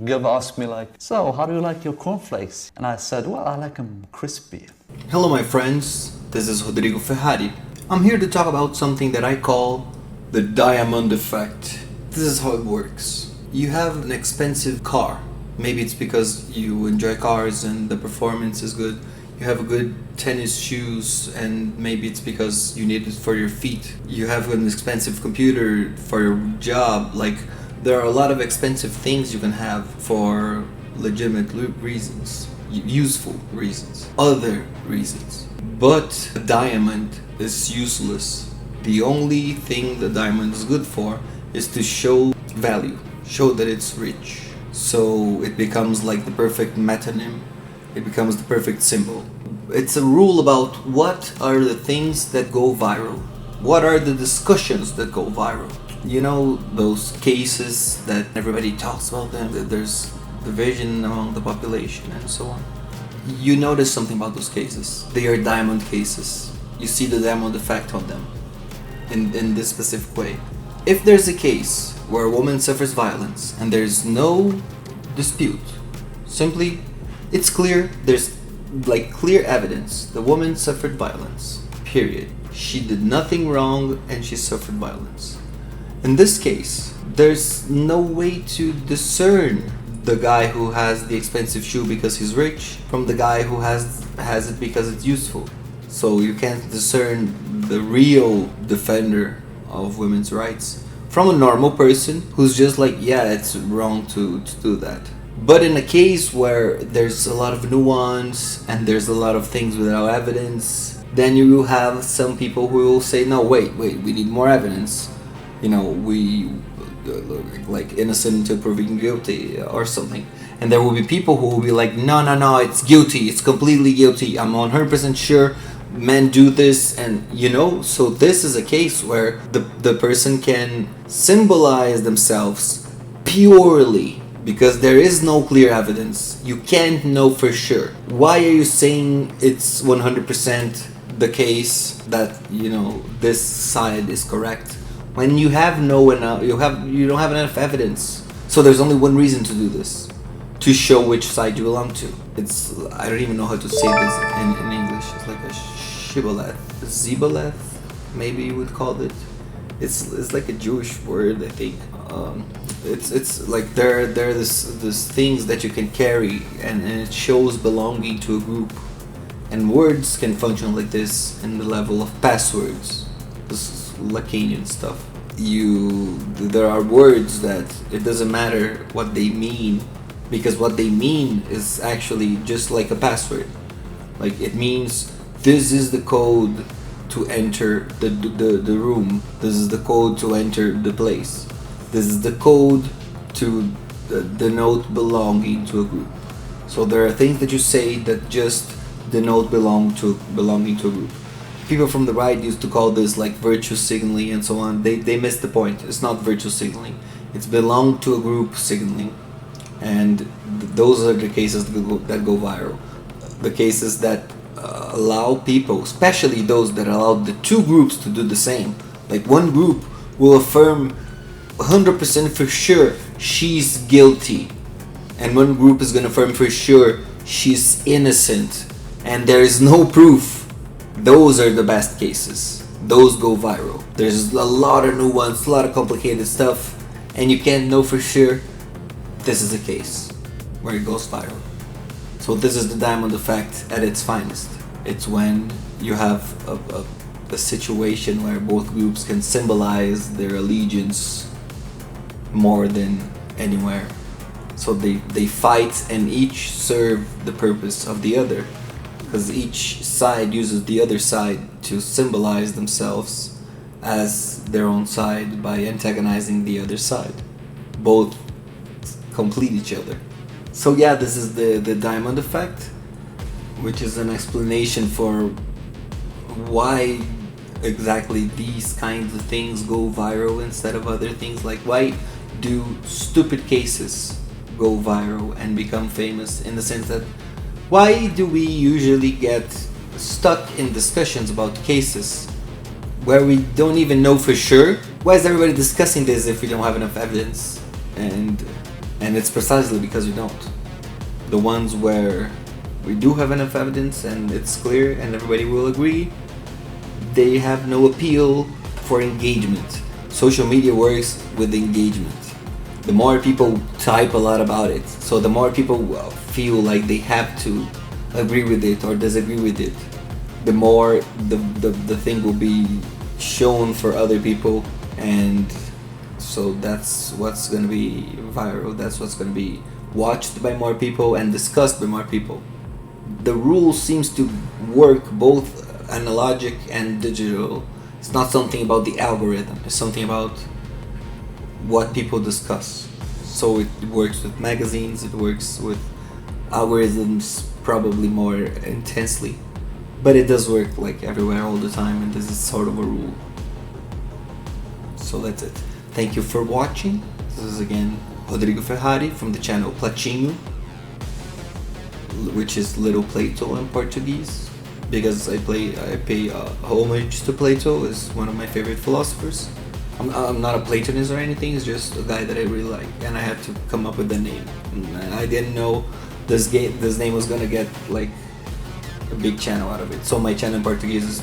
girl asked me like, so how do you like your cornflakes? And I said, well, I like them crispy. Hello my friends, this is Rodrigo Ferrari. I'm here to talk about something that I call the diamond effect. This is how it works. You have an expensive car. Maybe it's because you enjoy cars and the performance is good. You have a good tennis shoes, and maybe it's because you need it for your feet. You have an expensive computer for your job. Like, there are a lot of expensive things you can have for legitimate reasons, useful reasons, other reasons. But a diamond is useless. The only thing the diamond is good for is to show value, show that it's rich. So it becomes like the perfect metonym. It becomes the perfect symbol. It's a rule about what are the things that go viral. What are the discussions that go viral? You know, those cases that everybody talks about them, that there's division among the population and so on. You notice something about those cases. They are diamond cases. You see the diamond effect on them in this specific way. If there's a case where a woman suffers violence and there's no dispute, simply it's clear, there's like clear evidence, the woman suffered violence, period. She did nothing wrong and she suffered violence. In this case, there's no way to discern the guy who has the expensive shoe because he's rich from the guy who has it because it's useful. So you can't discern the real defender of women's rights from a normal person who's just like, yeah, it's wrong to do that. But in a case where there's a lot of nuance and there's a lot of things without evidence, then you will have some people who will say, no, wait, we need more evidence. You know, we like innocent until proven guilty or something. And there will be people who will be like, no, it's guilty, it's completely guilty, I'm 100% sure men do this. And you know, so this is a case where the person can symbolize themselves purely because there is no clear evidence. You can't know for sure. Why are you saying it's 100% the case that, you know, this side is correct when you have you don't have enough evidence? So there's only one reason to do this, to show which side you belong to. I don't even know how to say this in English. It's like a Shibboleth, maybe you would call it. It's like a Jewish word, I think. It's like there are this things that you can carry and it shows belonging to a group. And words can function like this in the level of passwords. This is Lacanian stuff. There are words that it doesn't matter what they mean, because what they mean is actually just like a password. Like, it means this is the code to enter the room. This is the code to enter the place. This is the code to denote belonging to a group. So there are things that you say that just denote belonging to a group. People from the right used to call this like virtue signaling and so on. They missed the point. It's not virtue signaling. It's belong to a group signaling. And those are the cases that go viral. The cases that allow people, especially those that allow the two groups to do the same. Like, one group will affirm 100% for sure she's guilty, and one group is going to affirm for sure she's innocent and there is no proof. Those are the best cases. Those go viral. There's a lot of nuance, a lot of complicated stuff, and you can't know for sure. This is a case where it goes viral. So this is the diamond effect at its finest. It's when you have a situation where both groups can symbolize their allegiance more than anywhere. So they fight and each serve the purpose of the other, because each side uses the other side to symbolize themselves as their own side by antagonizing the other side. Both complete each other. So yeah, this is the diamond effect, which is an explanation for why exactly these kinds of things go viral instead of other things. Like, why do stupid cases go viral and become famous, in the sense that why do we usually get stuck in discussions about cases where we don't even know for sure? Why is everybody discussing this if we don't have enough evidence? And And it's precisely because you don't. The ones where we do have enough evidence and it's clear and everybody will agree, they have no appeal for engagement. Social media works with engagement. The more people type a lot about it, so the more people feel like they have to agree with it or disagree with it, the more the thing will be shown for other people, and so that's what's gonna be viral, that's what's gonna be watched by more people and discussed by more people. The rule seems to work both analogic and digital. It's not something about the algorithm, it's something about what people discuss. So it works with magazines, it works with algorithms probably more intensely, but it does work like everywhere all the time, and this is sort of a rule. So that's it. Thank you for watching. This is again Rodrigo Ferrari from the channel Platinho, which is Little Plato in Portuguese, because I pay homage to Plato, is one of my favorite philosophers. I'm not a Platonist or anything, it's just a guy that I really like, and I had to come up with the name. And I didn't know this name was gonna get like a big channel out of it. So my channel in Portuguese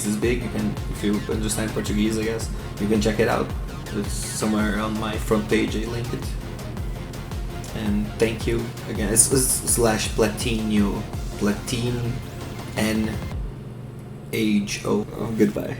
is big. You can, if you understand Portuguese, I guess, you can check it out. It's somewhere on my front page, I link it. And thank you again. It's /Platinho, Platin N H O. Goodbye.